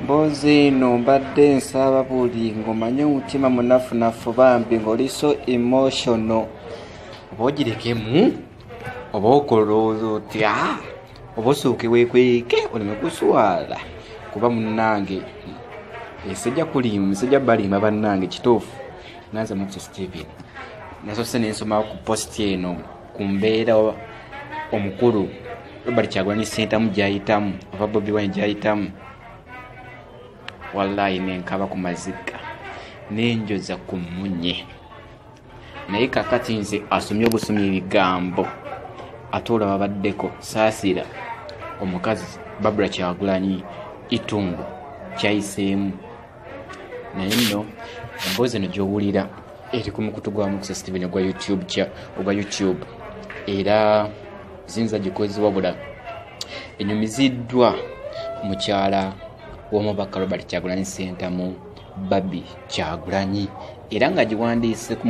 Mbozi no mbadde nsaba buli ngomanye umutima munafunafu bambi ng'oli so emotional. Oba ogirekemu oba okolooza otya oba osooke weekweke oleme kuswala kuba munnange esejja kulimba sejja balimba bannange kituufu nanze Mukisa Steven nasose nensoma ku post eno ku mbeera omukulu Robert Kyagulanyi Ssentamu gyayitamu oba Bobi Wine gyayitamu. Wallahi nenkaba ku mazika nenjoza ku munye naye kakati nze asomye obusomye ebigambo ate olaba baddeko saasira omukazi Barbara Kyagulanyi Itungo kyayiseemu naye nno emboozi eno gy'owulira eri ku mukutu gwa Mukisa Steven ogwa YouTube era ziyinza gikozesebwa bula enyumiziddwa mukyala w'omubaka Robert Kyagulanyi Ssentamu Baby Kyagulanyi era nga giwandiise ku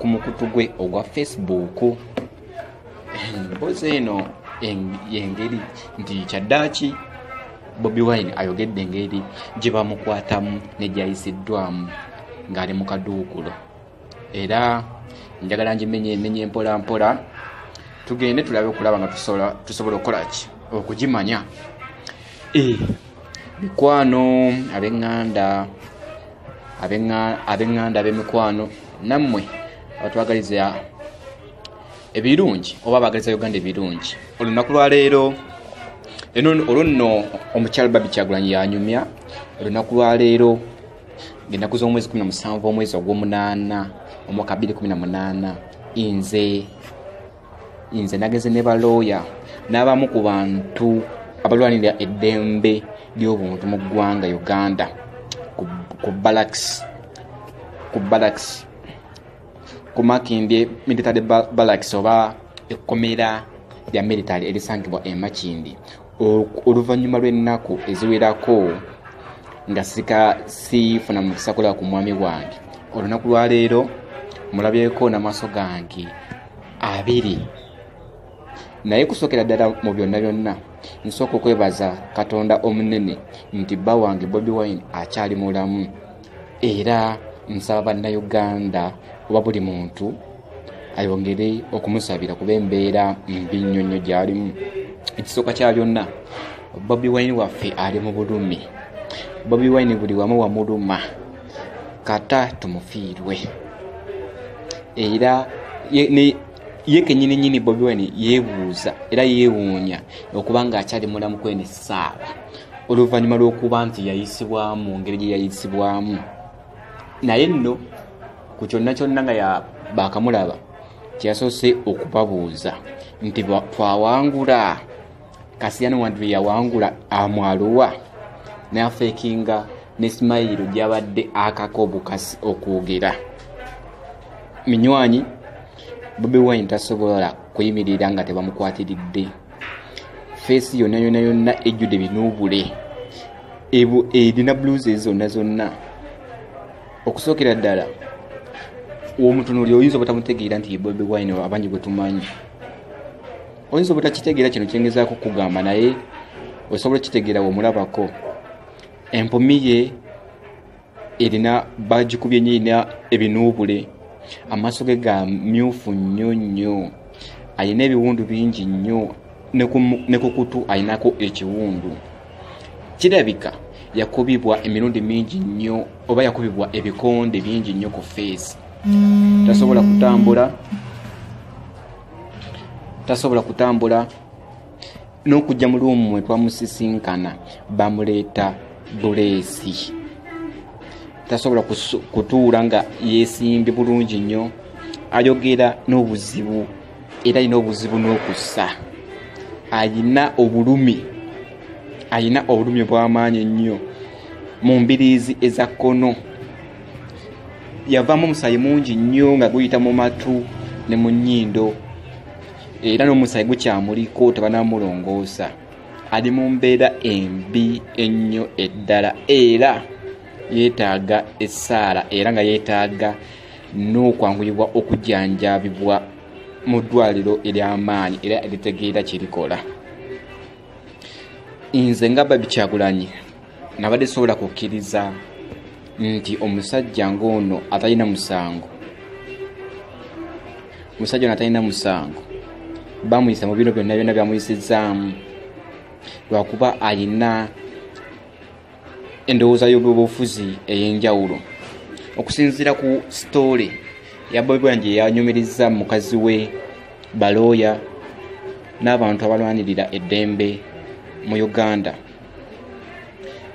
mukutu gwe ogwa Facebook. Emboozi eno engeri nti kyaddaaki Bobi Wine ayogedde engeri gye bamukwatamu ne gyayisiddwamu ng'ali mu kaduukulo era njagala ngimenye mpola mpola tugende tulabe okulaba nga tusobola okukola ki okugimanya. Mikwano ab'eŋŋanda ab'emikwano nammwe abatwagaliza ebirungi oba abagaliza Uganda ebirungi olunaku lwa leero olwo nno omukyala Baby Kyagulanyi yanyumya olunaku lwa leero ng'ennaku z'omwezi 17 omwezi ogw'omunaana omwaka 2018 nze nageze ne balooya n'abamu ku bantu abalwanirira eddembe ly'obuntu mu ggwanga Uganda ku Barracks ku Makindye military Barracks oba ekkomera lya military erisangibwa e Makindye oluvannyuma lw'ennaku eziwerako nga sifuna mukisa kulaba ku mwami wange. Olunaku lwa leero mulabyeko n'amaaso gange abiri naye kusookera ddala mu byonna byonna nsooka okwebaza Katonda omunene nti bba wange Bobi Wine akyali mulamu era nsaba bannayuganda oba buli muntu ayongere okumusabira kuba embeera mbi nnyo gy'alimu. Ekisooka kya byonna Bobi Wine waffe ali mu bulumi. Bobi Wine buli wamu wamuluma kata tumufiirwe era ye kenyini Bobi Wine yeebuuza era yeewuunya okuba nga akyali mulamu kwene essaawa oluvannyuma lw'okuba nti yayisibwamu ngeri gye yayisibwamu. Naye nno ku kyonna nga baakamulaba kyasoose okubabuuza nti twawangula Kasiyano Wadri yawangula amwaluwa n'afeekinga ne Smile gy'abadde akako obukasi okwogera. Minywanyi Bobi Wine tasobola kuyimirira nga tebamukwatiridde. Feesi yonna ejjudde binuubule erina blues zonna. Okusookera ddala omutunuuli oyinza obutamutegeera nti Bobi Wine abangi bwe tumanyi. Oyinza obutakitegeera kino kyengezaako kugamba naye osobola kitegeera w'omulabako. Empumi ye erina bagikubye nnyo erina ebinuubule. Amaaso ge ga myufu nnyo alina ebiwundu bingi nnyo ne ku kutu alinako ekiwundu. Kirabika yakubibwa emirundi mingi nnyo oba yakubibwa ebikonde bingi nnyo ku feesi. Tasobola kutambula n'okujja mu luumu mwe twamusisinkana bamuleeta buleesi. Tasobola kutuula nga yeesimbye bulungi nnyo. Ayogera n'obuzibu era alina obuzibu n'okussa. Alina obulumi bw'amaanyi ennyo mu mbiriizi eza kkono. Yavaamu omusaayi mungi nnyo nga guyita mu matu ne mu nnyindo era n'omusaayi gukyamuliko tebanamulongoosa. Ali mu mbeera embi ennyo eddala era yeetaaga essaala era nga yeetaaga n'okwanguyibwa okujjanjabibwa mu ddwaliro ery'amaanyi era eritegeera kirikola. nze nga Bobby Kyagulanyi nabadde sobola kukkiriza nti omusajja ng'ono atalina musango, omusajja ono atalina musango bamuyisa mu bino byonna byonna byamuyisizaamu lwakuba alina endowooza y'obufuzi ey'enjawulo. Okusinziira ku sitoole ya Bobi Wine gye yanyumiriza mukazi we, balooya n'abantu abalwanirira eddembe mu Uganda,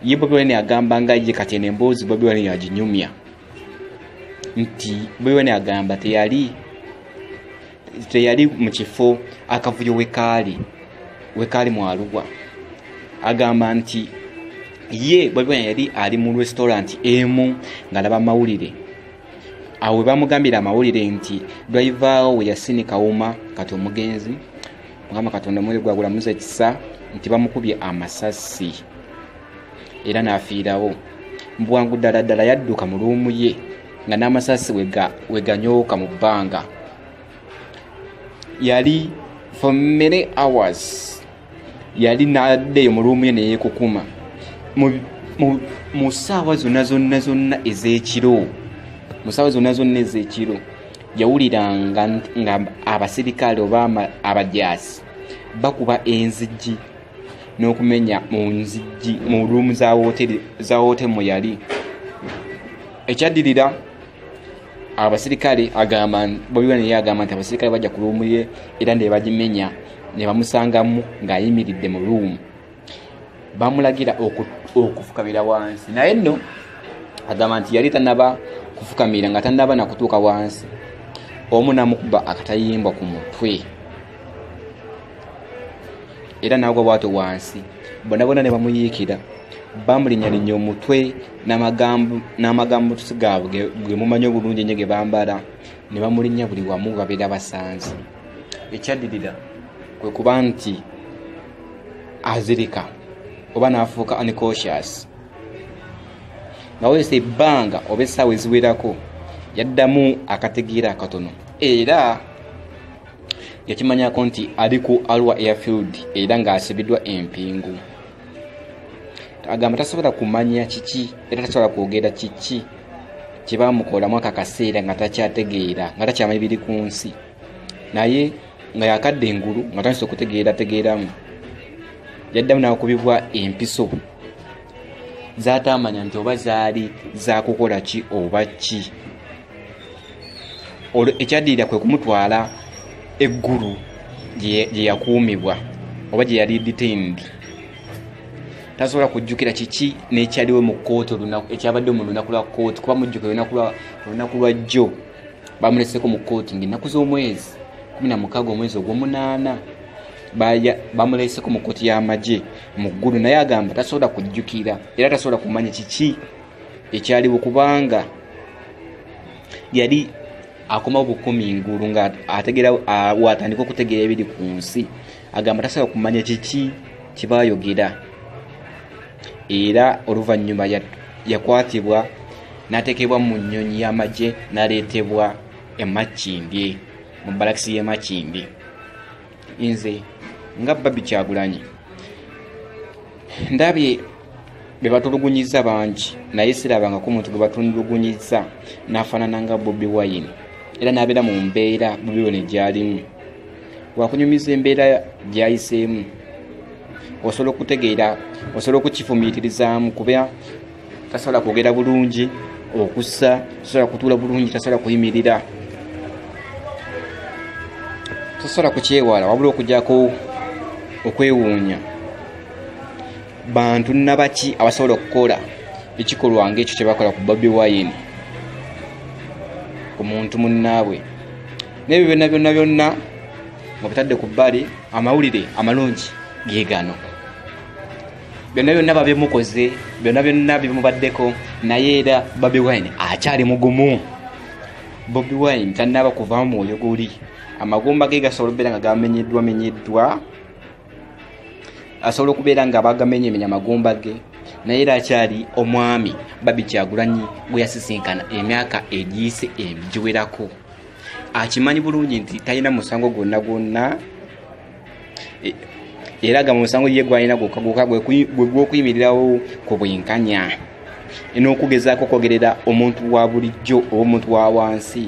ye Bobi Wine agamba nga ye kati emboozi Bobi Wine yaginyumya nti Bobi Wine agamba teyali mu kifo akavuyo wekaali mu Arua. Agamba nti ye Bobi Wine yali ali mu restaurant emu ng'alaba amawulire. Awo bamugambira amawulire nti driver we Yasini Kawuma kati omugenzi Mukama Katonda mwere gwagula muze kisa nti bamukubye amasasi era n'afiirawo. Mbwangu ddala yadduka mu luumu ye nga n'amasasi weganyooka mu bbanga. Yali for many hours yali n'addeyo mu luumu ye ne yeekukuma mu ssaawa zonna ez'ekiro. Mu ssaawa zonna ez'ekiro yawuliranga nga abasirikale oba abajaasi bakuba enzigi n'okumenya mu nzigi mu ruumu za hooteri mwe yali. Ekyaddirira abasirikale agamba Bobi Wine yagamba nti abasirikale bajja ku ruumu ye era ne bagimenya ne bamusangamu ng'ayimiridde mu ruumu. Bamulagira okufukamira wansi, naye nno agamba nti yali tannaba kufukamira nga tannaba nakutuuka wansi. Omu n'amukuba akatayimbwa ku mutwe era n'agwa bw'atyo wansi. Bonna ne bamuyiikira, bamulinnyalinnya omutwe n'amagambo gaabwe ge mumanyi obulungi ennyo ge bambala, ne bamulinnya buli wamu babeera basanze. Ekyaddirira kwe kuba nti azirika oba n'afuuka unconscious. Nga weesa ebbanga oba essaawa eziwerako yaddamu akategeera akatono era yakimanyako nti ali ku Arua Airfield era ng'asibiddwa empingu. Agamba tasobola kumanya kiki era tasobola kwogera kiki kye bamukolamu akaseera nga takyategeera, nga takyamanya biri ku nsi, naye nga yakadde engulu nga tandise okutegeeramu. Yaddamu n'akubibwa empiso z'atamanya nti oba zaali zakukola ki oba ki. Ekyaddirira kwe kumutwala eggulu gye yakuumibwa oba gye yali detained. Tasobola kujjukira kiki n'ekyaliwo mu kkooti ekyabadde mu lunaku lwa kkooti, kuba mujjukira olunaku lwa jjo bamuleseko mu kkooti ng'ennaku z'omwezi 16 omwezi ogw'omunaana bamuleseko mu kkooti y'amagye mu ggulu, naye agamba tasobola kujjukira era tasobola kumanya kiki ekyaliwo kubanga yali akomawo bukumi ngulu nga ategeera watandika okutegeera ebiri ku nsi. Agamba tasobola kumanya kiki kibayogera era oluvannyuma yakwatibwa n'ateekebwa mu nnyonyi y'amagye n'aleetebwa e Makindye mu balakisi y'e Makindye. Nze nga Bobby Kyagulanyi ndabye be batulugunyiza bangi, naye sirabangako omuntu gwe batulugunyiza n'afaanana nga Bobi Wine era n'abeera mu mbeera Bobi Wine gy'alimu. Wakunyumiza embeera gy'ayiseemu osobola okutegeera, osobola okukifumiitirizaamu kuba tasobola kwogera bulungi, okussa tasobola kutuula bulungi, tasobola kuyimirira, tasobola kukyewala wabula okugyako okwewuunya. Bantu nabaki abasobola okukola ekikolwa ng'ekyo kye bakola ku Bobi Wine omuntu munnaabwe? N'ebyo byonna nga bitadde ku bbali, amawulire amalungi ge gano. Byonna babimukoze, byonna bimubaddeko, naye era Bobi Wine akyali mugumu. Bobi Wine tannaba kuva mu mwoyo guli. Amagumba ge gasobola okubeera nga gamenyeddwa, asobola okubeera nga bagamenyemenya amagumba ge, naye era akyali omwami Bobby Kyagulanyi gwe yasisinkana emyaka egiyise egiwerako. Akimanyi bulungi nti talina musango gwonna era ga musango ye gwalina gw'okuyimirirawo ku bwenkanya n'okugezaako okwogerera omuntu wa bulijjo oba omuntu wa wansi.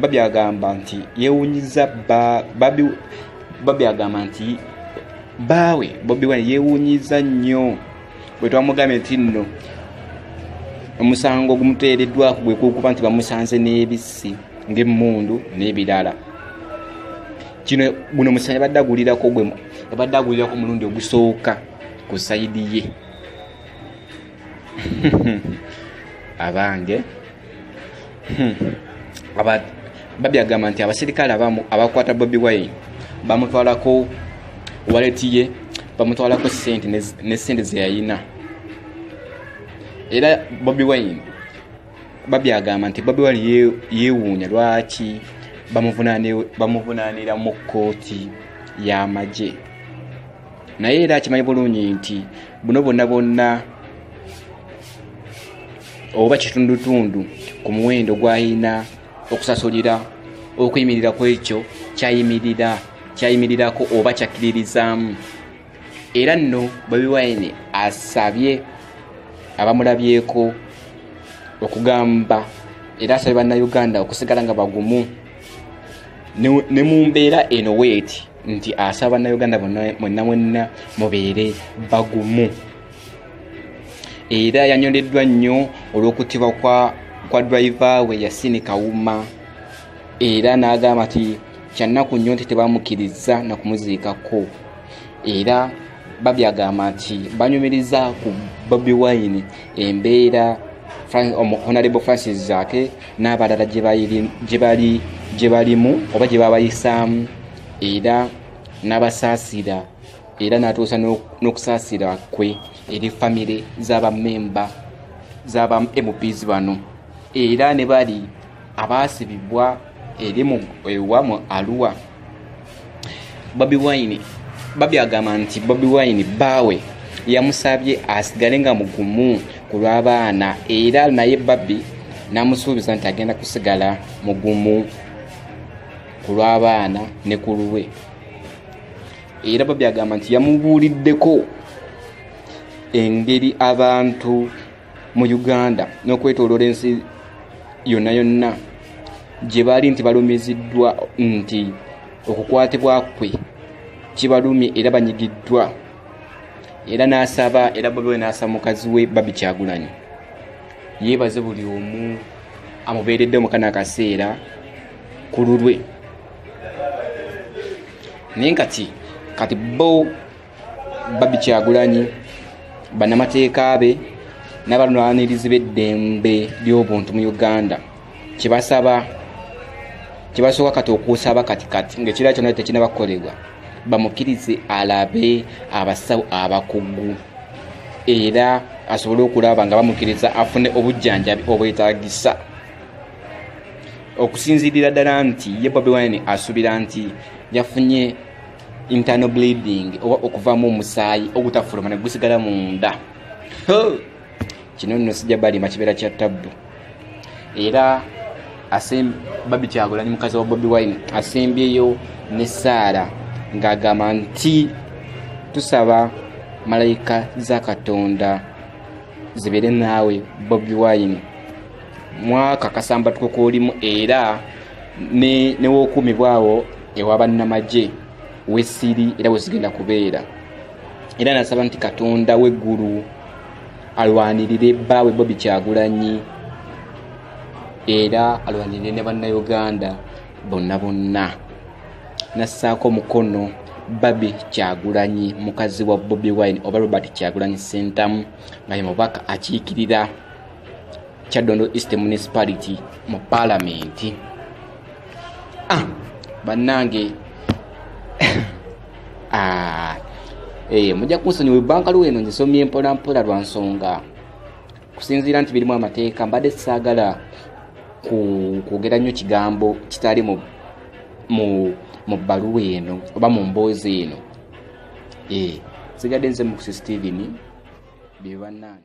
Babi agamba nti yeewuunyiza Babi agamba nti baawe Bobi Wine yeewuunyiza nnyo bwe twamugambye nti nno omusango gumuteereddwako gwe kukuba nti bamusanze n'ebisi ng'emmundu n'ebirala. Kino guno musango yabadde agulirako omulundi ogusooka ku sayidi ye. Abange Babi agamba nti abasirikale abamu abakwata Bobi Wine bamutwalako waleti ye, bamutwalako ssente ne ssente ze yalina. Era Babi agamba nti Bobi Wine yeewuunya lwaki bamuvunaanira mu kkooti y'amagye. Naye era akimanyi bulungi nti buno bonna oba kitundutundu ku muwendo gw'alina okusasulira okuyimirira ku ekyo kyayimirirako oba kyakkiririzaamu. Era nno Bobi Wine asabye abamulabyeko okugamba era asabye bannayuganda okusigala nga bagumu ne mu mbeera eno weeti nti asaba bannayuganda mwenna mubeere bagumu. Era yanyoleddwa nnyo olw'okuttibwa kwa driver we Yasin Kawuma, era n'agamba nti kyannaku nnyo nti tebamukkiriza na kumuziikako. Era Babi agamba nti banyumiriza ku Bobi Wine embeera Honorable Francis Zaake n'abalala gye balimu oba gye babayisaamu, era n'abasaasira, era n'atuusa n'okusaasira kwe eri famire z'abamemba z'aba MPs bano, era ne bali abaasibibwa eri mu Arua. Babi agamba nti Bobi Wine baawe yamusabye asigale nga mugumu ku lw'abaana, era naye Babi n'amusuubiza nti agenda kusigala mugumu ku lw'abaana ne ku lulwe. Era Babi agamba nti yamubuuliddeko engeri abantu mu Uganda n'okwetooloola ensi yonna gye bali nti balumiziddwa nti okukwatibwa kwe kibalumye era banyigiddwa. Era n'asaba, era Bobi Wine n'asaba mukazi we Babi Kyagulanyi yeebaze buli omu amubeeredde mu kana akaseera ku lulwe. Naye kati bo Babi Kyagulanyi, bannamateeka be n'abalwanirizi b'eddembe ly'obuntu mu Uganda kibasooka kati okusaba kati ng'ekirala kyonna tekinabakolebwa bamukkirize alabe abasawo abakugu, era asobole okulaba nga bamukkiriza afune obujjanjabi obwetaagisa. Okusinziirira ddala nti ye Bobi Wine asuubira nti yafunye internal bleeding oba okuvaamu omusaayi ogutafuluma ne gusigala munda. Kino nno sijja balima kibeera kya ttabbu. Era Babi Kyagulanyi mukazi wa Bobi Wine asembyeyo ne Saara ng'agamba nti tusaba malayika za Katonda zibeere naawe Bobi Wine mwaka kasambatuko k'olimu, era ne w'okuumibwawo ewa bannamagye w'essiri era wezigenda kubeera. Era nasaba nti Katonda w'eggulu alwanirire bbaawe Bobi Kyagulanyi, era alwanirire ne bannayuganda bonna. Nassaako mukono Babi Kyagulanyi mukazi wa Bobi Wine oba Robert Kyagulanyi Ssentamu nga ye mubaka akiikirira Kyaddondo East Municipality mu Parliament. Bannange mujja kunsonyiwa ebbanga lweno nzisomye mpolampola lwa nsonga kusinziira nti birimu amateeka. Mbadde saagala kwogera nnyo kigambo kitali mu bbaluwa eno oba mu mboozi eno. Sigadde nze mu Steven bye bannange.